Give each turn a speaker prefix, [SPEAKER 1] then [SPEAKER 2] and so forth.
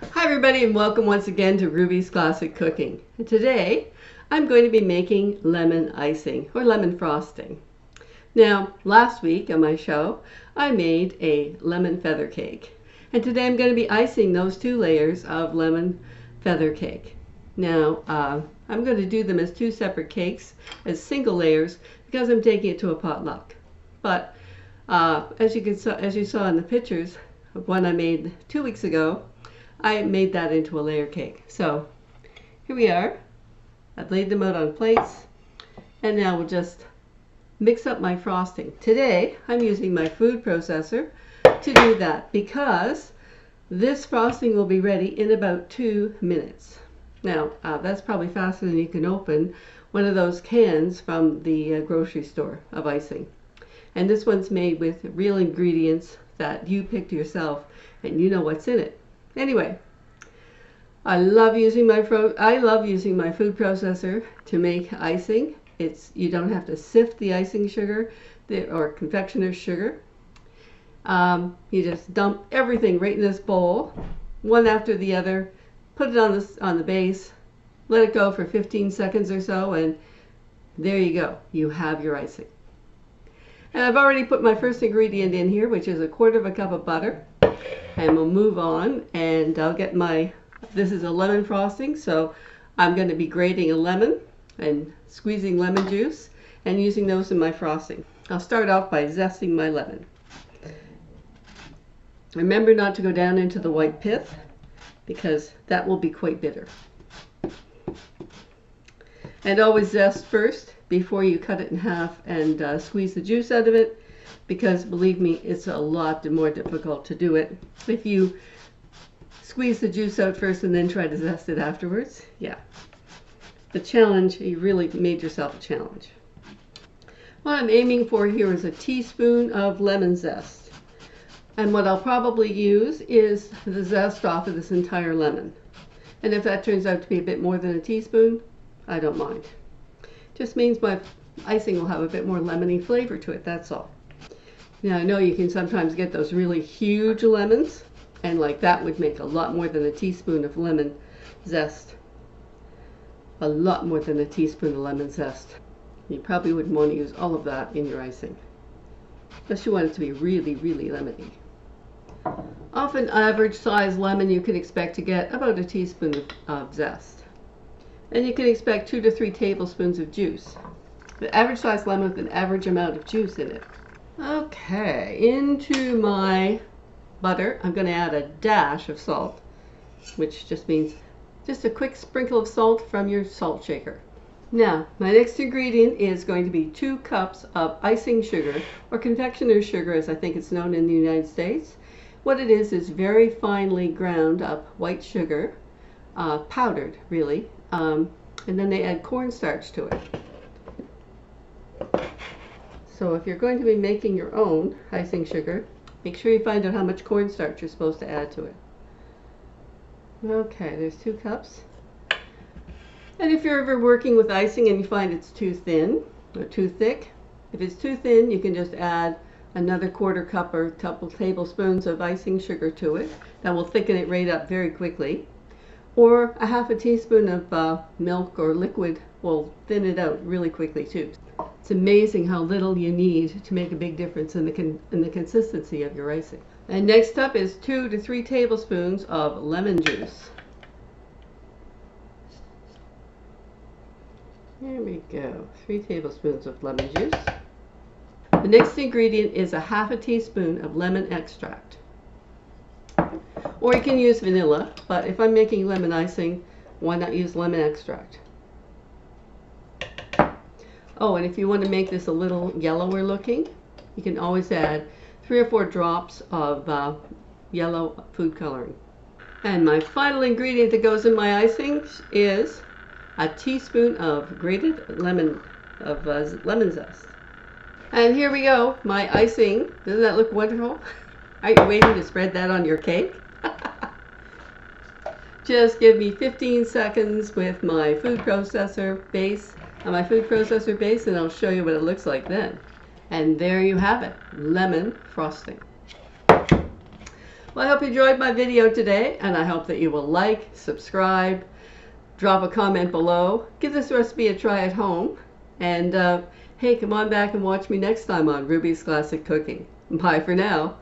[SPEAKER 1] Hi everybody and welcome once again to Ruby's Classic Cooking. And today I'm going to be making lemon icing or lemon frosting. Now last week on my show I made a lemon feather cake and today I'm going to be icing those 2 layers of lemon feather cake. Now I'm going to do them as 2 separate cakes as single layers because I'm taking it to a potluck. But as you saw in the pictures of one I made 2 weeks ago, I made that into a layer cake. So here we are. I've laid them out on plates and now we'll just mix up my frosting. Today I'm using my food processor to do that because this frosting will be ready in about 2 minutes. Now that's probably faster than you can open one of those cans from the grocery store of icing. And this one's made with real ingredients that you picked yourself and you know what's in it. Anyway, I love using my food processor to make icing. You don't have to sift the icing sugar or confectioner's sugar. You just dump everything right in this bowl, one after the other, put it on the base, let it go for 15 seconds or so, and there you go. You have your icing. And I've already put my first ingredient in here, which is 1/4 cup of butter. And we'll move on and I'll get this is a lemon frosting, so I'm going to be grating a lemon and squeezing lemon juice and using those in my frosting. I'll start off by zesting my lemon. Remember not to go down into the white pith because that will be quite bitter. And always zest first before you cut it in half and squeeze the juice out of it, because believe me, it's a lot more difficult to do it if you squeeze the juice out first and then try to zest it afterwards. Yeah, the challenge, you really made yourself a challenge. What I'm aiming for here is a teaspoon of lemon zest, and what I'll probably use is the zest off of this entire lemon. And if that turns out to be a bit more than a teaspoon, I don't mind. Just means my icing will have a bit more lemony flavor to it, that's all. Now I know you can sometimes get those really huge lemons, and like that would make a lot more than a teaspoon of lemon zest. A lot more than a teaspoon of lemon zest. You probably wouldn't want to use all of that in your icing, unless you want it to be really, really lemony. Off an average size lemon you can expect to get about a teaspoon of zest. And you can expect 2 to 3 tablespoons of juice. The average size lemon with an average amount of juice in it. Okay, into my butter I'm going to add a dash of salt, which just means just a quick sprinkle of salt from your salt shaker. Now my next ingredient is going to be 2 cups of icing sugar, or confectioner's sugar as I think it's known in the United States. What it is very finely ground up white sugar, powdered really, and then they add cornstarch to it. So if you're going to be making your own icing sugar, make sure you find out how much cornstarch you're supposed to add to it. Okay, there's 2 cups. And if you're ever working with icing and you find it's too thin or too thick, if it's too thin you can just add another 1/4 cup or a couple tablespoons of icing sugar to it. That will thicken it right up very quickly. Or a 1/2 teaspoon of milk or liquid will thin it out really quickly too. It's amazing how little you need to make a big difference in the consistency of your icing. And next up is 2 to 3 tablespoons of lemon juice. There we go, 3 tablespoons of lemon juice. The next ingredient is a 1/2 teaspoon of lemon extract. Or you can use vanilla, but if I'm making lemon icing, why not use lemon extract? Oh, and if you want to make this a little yellower looking, you can always add 3 or 4 drops of yellow food coloring. And my final ingredient that goes in my icing is a teaspoon of grated lemon zest. And here we go, my icing. Doesn't that look wonderful? Aren't you waiting to spread that on your cake? Just give me 15 seconds with my food processor base and I'll show you what it looks like then. And there you have it, lemon frosting. Well, I hope you enjoyed my video today, and I hope that you will like, subscribe, drop a comment below, give this recipe a try at home, and hey, come on back and watch me next time on Ruby's Classic Cooking. Bye for now.